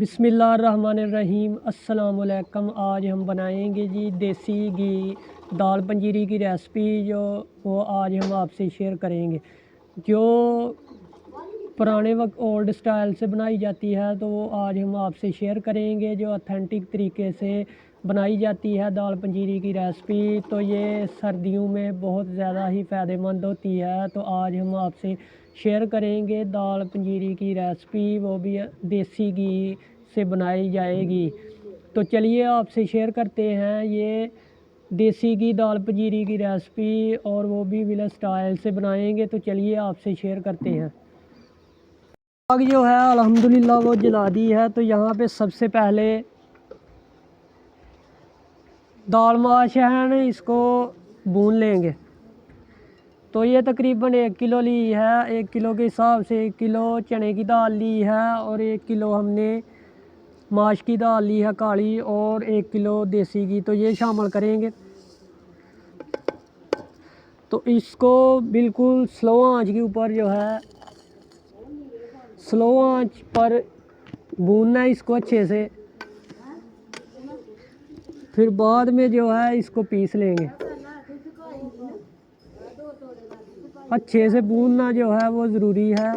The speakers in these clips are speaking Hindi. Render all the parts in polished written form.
बिस्मिल्लाहिर्रहमानिर्रहीम अस्सलामुअलैकुम। आज हम बनाएंगे जी देसी घी दाल पंजीरी की रेसिपी, जो वो आज हम आपसे शेयर करेंगे। जो पुराने वक्त ओल्ड स्टाइल से बनाई जाती है, तो वो आज हम आपसे शेयर करेंगे। जो ऑथेंटिक तरीके से बनाई जाती है दाल पंजीरी की रेसिपी, तो ये सर्दियों में बहुत ज़्यादा ही फ़ायदेमंद होती है। तो आज हम आपसे शेयर करेंगे दाल पंजीरी की रेसिपी, वो भी देसी घी से बनाई जाएगी। तो चलिए आपसे शेयर करते हैं ये देसी घी दाल पंजीरी की रेसिपी, और वो भी विलेज स्टाइल से बनाएंगे। तो चलिए आपसे शेयर करते हैं। आग जो है अल्हम्दुलिल्लाह वो जला दी है। तो यहाँ पे सबसे पहले दाल माश है ना, इसको भून लेंगे। तो ये तकरीबन 1 किलो ली है। 1 किलो के हिसाब से 1 किलो चने की दाल ली है, और 1 किलो हमने माश की दाल ली है काली, और 1 किलो देसी घी। तो ये शामिल करेंगे। तो इसको बिल्कुल स्लो आंच के ऊपर जो है, स्लो आंच पर भूनना है इसको अच्छे से। फिर बाद में जो है इसको पीस लेंगे। अच्छे से भूनना जो है वो ज़रूरी है।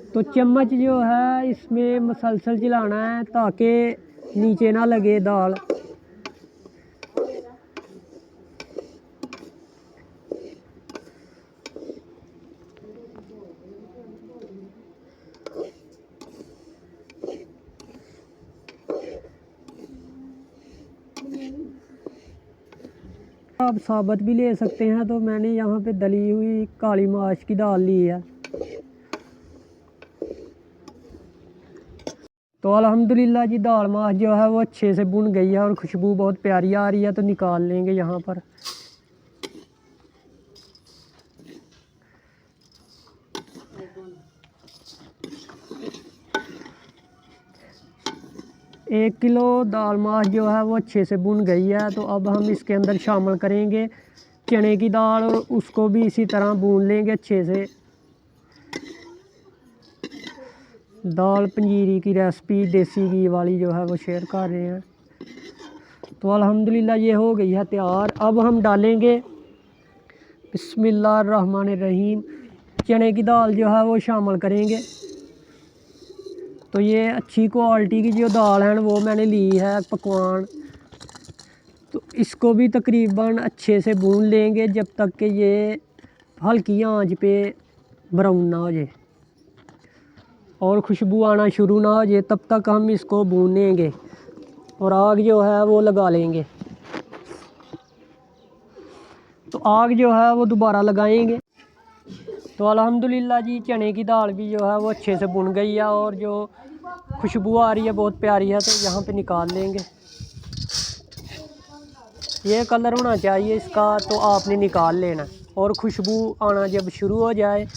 तो चम्मच जो है इसमें मसलसल चलाना है, ताकि नीचे ना लगे दाल। आप साबुत भी ले सकते हैं। तो मैंने यहाँ पे दली हुई काली माश की दाल ली है। तो अल्हम्दुलिल्लाह जी दाल माश जो है वो अच्छे से भुन गई है, और खुशबू बहुत प्यारी आ रही है। तो निकाल लेंगे यहाँ पर। एक किलो दाल माश जो है वो अच्छे से भुन गई है। तो अब हम इसके अंदर शामिल करेंगे चने की दाल, और उसको भी इसी तरह भून लेंगे अच्छे से। दाल पंजीरी की रेसिपी देसी घी वाली जो है वो शेयर कर रहे हैं। तो अल्हम्दुलिल्लाह ये हो गई है तैयार। अब हम डालेंगे बिस्मिल्लाहिर्रहमानिर्रहीम चने की दाल जो है वो शामिल करेंगे। तो ये अच्छी क्वालिटी की जो दाल है वो मैंने ली है पकवान। तो इसको भी तकरीबन अच्छे से भून लेंगे जब तक कि ये हल्की आंच पे ब्राउन ना हो जाए और खुशबू आना शुरू ना हो जाए, तब तक हम इसको भूनेंगे। और आग जो है वो लगा लेंगे। तो आग जो है वो दोबारा लगाएंगे। तो अल्हम्दुलिल्लाह जी चने की दाल भी जो है वो अच्छे से भुन गई है, और जो खुशबू आ रही है बहुत प्यारी है। तो यहाँ पे निकाल लेंगे। ये कलर होना चाहिए इसका, तो आपने निकाल लेना। और खुशबू आना जब शुरू हो जाए,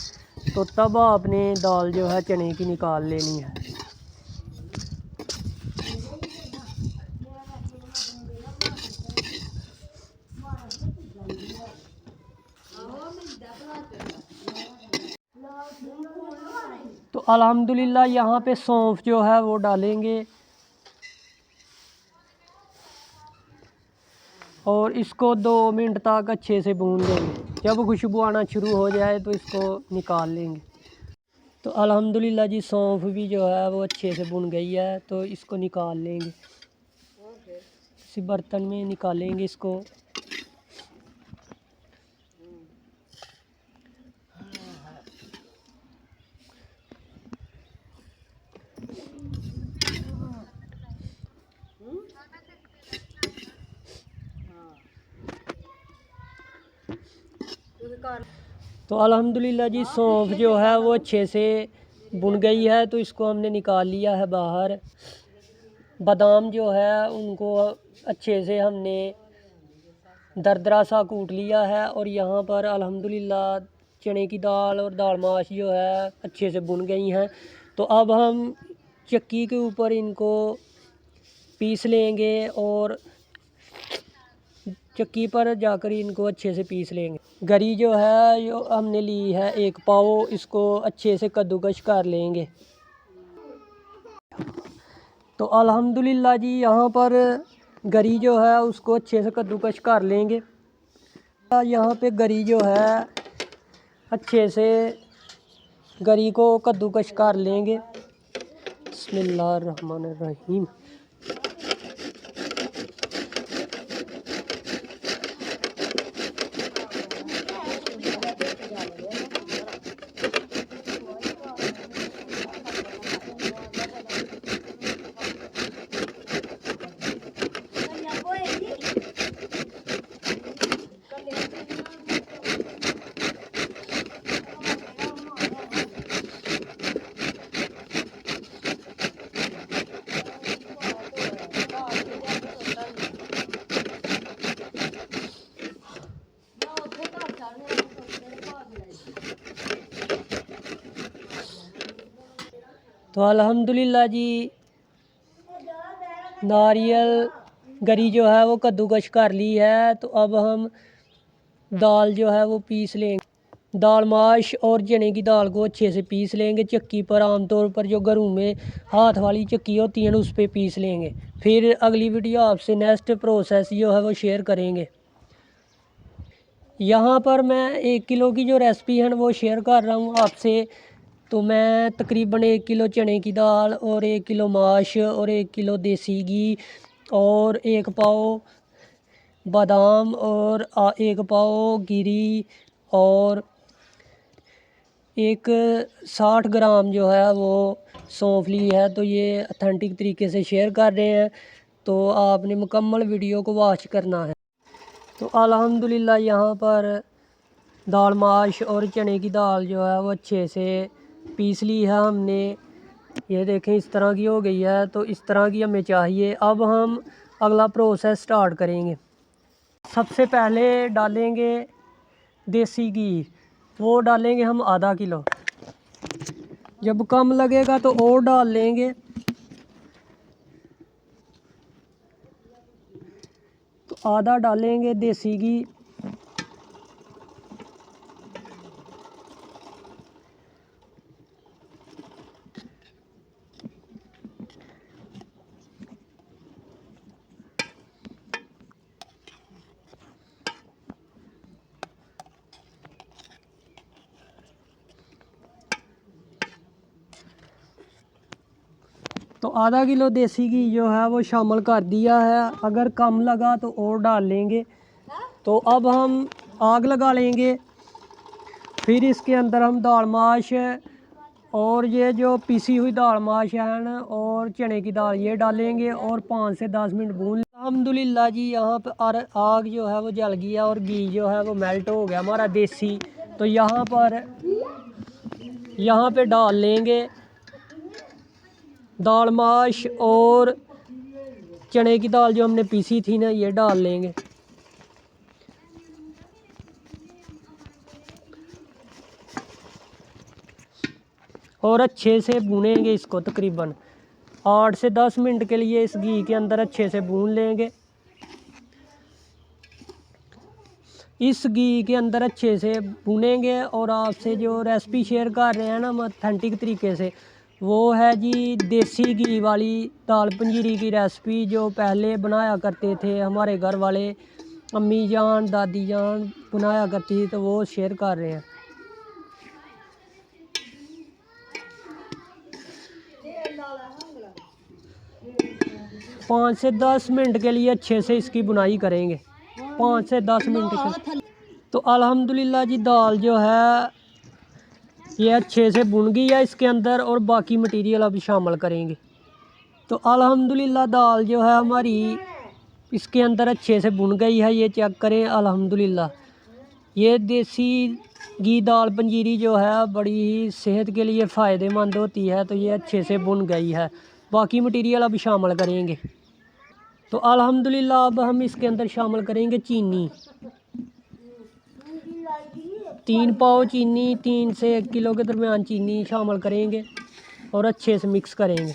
तो तब आपने दाल जो है चने की निकाल लेनी है। तो अल्हम्दुलिल्लाह यहाँ पे सौंफ जो है वो डालेंगे, और इसको 2 मिनट तक अच्छे से भून लेंगे। जब खुशबू आना शुरू हो जाए तो इसको निकाल लेंगे। तो अल्हम्दुलिल्लाह जी सौंफ भी जो है वो अच्छे से भुन गई है। तो इसको निकाल लेंगे, किसी बर्तन में निकालेंगे इसको। तो अल्हम्दुलिल्लाह जी सौंफ जो है वो अच्छे से भुन गई है। तो इसको हमने निकाल लिया है बाहर। बादाम जो है उनको अच्छे से हमने दरदरा सा कूट लिया है। और यहाँ पर अल्हम्दुलिल्लाह चने की दाल और दाल माश जो है अच्छे से भुन गई हैं। तो अब हम चक्की के ऊपर इनको पीस लेंगे और चक्की पर जाकर इनको अच्छे से पीस लेंगे। गरी जो है जो हमने ली है 1 पाव, इसको अच्छे से कद्दूकश कर लेंगे। तो अल्हम्दुलिल्लाह जी यहाँ पर गरी जो है उसको अच्छे से कद्दूकश कर लेंगे। यहाँ पे गरी जो है अच्छे से गरी को कद्दूकश कर लेंगे। बिस्मिल्लाहिर्रहमानिर्रहीम। तो अल्हम्दुलिल्लाह जी नारियल गरी जो है वो कद्दूकश कर ली है। तो अब हम दाल जो है वो पीस लेंगे। दाल माश और चने की दाल को अच्छे से पीस लेंगे चक्की पर। आमतौर पर जो घरों में हाथ वाली चक्की होती है ना उस पर पीस लेंगे। फिर अगली वीडियो आपसे नेक्स्ट प्रोसेस जो है वो शेयर करेंगे। यहाँ पर मैं 1 किलो की जो रेसिपी है वो शेयर कर रहा हूँ आपसे। तो मैं तकरीबन 1 किलो चने की दाल और 1 किलो माश और 1 किलो देसी घी और 1 पाव बादाम और 1 पाव गिरी और 60 ग्राम जो है वो सौंफ ली है। तो ये ऑथेंटिक तरीके से शेयर कर रहे हैं, तो आपने मुकम्मल वीडियो को वॉच करना है। तो अल्हम्दुलिल्लाह यहाँ पर दाल माश और चने की दाल जो है वो अच्छे से पीस ली है हमने। ये देखें इस तरह की हो गई है। तो इस तरह की हमें चाहिए। अब हम अगला प्रोसेस स्टार्ट करेंगे। सबसे पहले डालेंगे देसी घी, वो डालेंगे हम आधा किलो। जब कम लगेगा तो और डाल लेंगे। तो आधा डालेंगे देसी घी। तो आधा किलो देसी घी जो है वो शामिल कर दिया है। अगर कम लगा तो और डाल लेंगे। तो अब हम आग लगा लेंगे। फिर इसके अंदर हम दाल माश और ये जो पिसी हुई दाल माश है ना और चने की दाल ये डालेंगे और 5 से 10 मिनट भून। अल्हम्दुलिल्लाह जी यहाँ पर आग जो है वो जल गया और घी जो है वो मेल्ट हो गया हमारा देसी। तो यहाँ पे डाल लेंगे दाल माश और चने की दाल जो हमने पीसी थी ना ये डाल लेंगे। और अच्छे से भूनेंगे इसको। तकरीबन 8 से 10 मिनट के लिए इस घी के अंदर अच्छे से भून लेंगे। इस घी के अंदर अच्छे से भूनेंगे। और आपसे जो रेसिपी शेयर कर रहे हैं ना ऑथेंटिक तरीके से, वो है जी देसी घी वाली दाल पंजीरी की रेसिपी जो पहले बनाया करते थे हमारे घर वाले, अम्मी जान दादी जान बनाया करती थी। तो वो शेयर कर रहे हैं। 5 से 10 मिनट के लिए अच्छे से इसकी बुनाई करेंगे। 5 से 10 मिनट के। तो अल्हम्दुलिल्लाह जी दाल जो है ये अच्छे से भुन गई है इसके अंदर। और बाकी मटेरियल अब शामिल करेंगे। तो अल्हम्दुलिल्लाह दाल जो है हमारी इसके अंदर अच्छे से भुन गई है। ये चेक करें अल्हम्दुलिल्लाह। ये देसी घी दाल पंजीरी जो है बड़ी ही सेहत के लिए फ़ायदेमंद होती है। तो ये अच्छे से भुन गई है। बाकी मटेरियल अब शामिल करेंगे। तो अल्हम्दुलिल्लाह अब हम इसके अंदर शामिल करेंगे चीनी। 3 पाव चीनी, 3 से 1 किलो के दरमियान चीनी शामिल करेंगे और अच्छे से मिक्स करेंगे।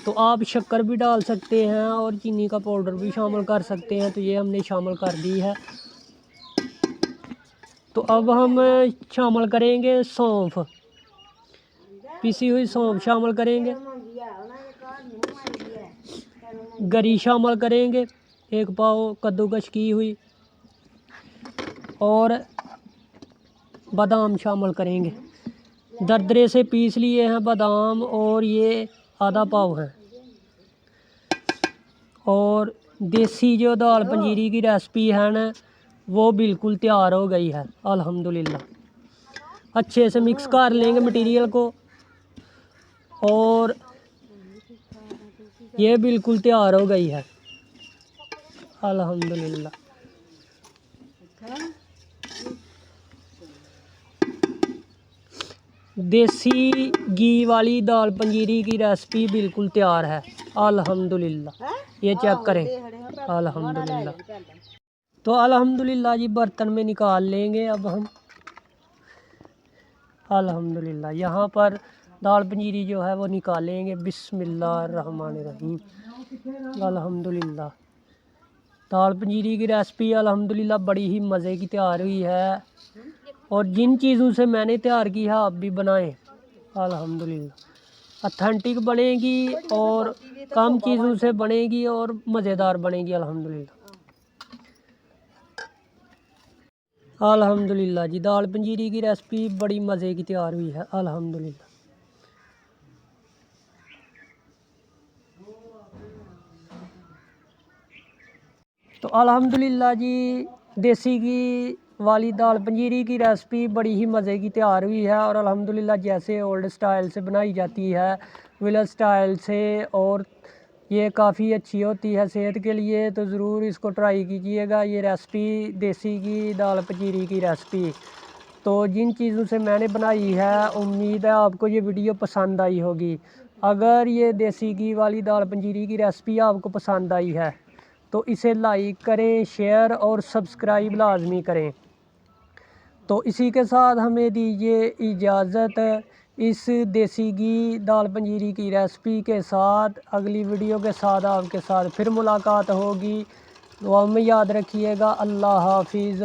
तो आप शक्कर भी डाल सकते हैं और चीनी का पाउडर भी शामिल कर सकते हैं। तो ये हमने शामिल कर दी है। तो अब हम शामिल करेंगे सौंफ, पिसी हुई सौंफ शामिल करेंगे, गरी शामिल करेंगे 1 पाव कद्दूकस की हुई, और बादाम शामिल करेंगे। दरदरे से पीस लिए हैं बादाम, और ये आधा पाव है। और देसी जो दाल पंजीरी की रेसिपी है ना, वो बिल्कुल तैयार हो गई है अल्हम्दुलिल्लाह। अच्छे से मिक्स कर लेंगे मटेरियल को, और ये बिल्कुल तैयार हो गई है अल्हम्दुलिल्लाह। देसी घी वाली दाल पंजीरी की रेसिपी बिल्कुल तैयार है अल्हम्दुलिल्लाह। ये चेक करें अल्हम्दुलिल्लाह। तो अल्हम्दुलिल्लाह जी बर्तन में निकाल लेंगे अब हम अल्हम्दुलिल्लाह। यहाँ पर दाल पंजीरी जो है वो निकालेंगे। बिस्मिल्लाहिर्रहमानिर्रहीम अल्हम्दुलिल्लाह। दाल पंजीरी की रेसिपी अल्हम्दुलिल्लाह बड़ी ही मज़े की तैयार हुई है, और जिन चीज़ों से मैंने तैयार की है आप भी बनाएं अल्हम्दुलिल्लाह। अथेंटिक बनेगी और कम चीज़ों से बनेगी और मज़ेदार बनेगी अल्हम्दुलिल्लाह। अल्हम्दुलिल्लाह जी दाल पंजीरी की रेसिपी बड़ी मज़े की तैयार हुई है अल्हम्दुलिल्लाह। तो अल्हम्दुलिल्लाह जी देसी घी वाली दाल पंजीरी की रेसिपी बड़ी ही मज़े की तैयार हुई है, और अल्हम्दुलिल्लाह जैसे ओल्ड स्टाइल से बनाई जाती है विलेज स्टाइल से, और ये काफ़ी अच्छी होती है सेहत के लिए। तो ज़रूर इसको ट्राई कीजिएगा, ये रेसिपी देसी घी दाल पंजीरी की रेसिपी। तो जिन चीज़ों से मैंने बनाई है उम्मीद है आपको ये वीडियो पसंद आई होगी। अगर ये देसी घी वाली दाल पंजीरी की रेसिपी आपको पसंद आई है तो इसे लाइक करें, शेयर और सब्सक्राइब लाजमी करें। तो इसी के साथ हमें दीजिए इजाज़त इस देसी घी दाल पंजीरी की रेसिपी के साथ। अगली वीडियो के साथ आपके साथ फिर मुलाकात होगी। दुआ में याद रखिएगा। अल्लाह हाफिज़।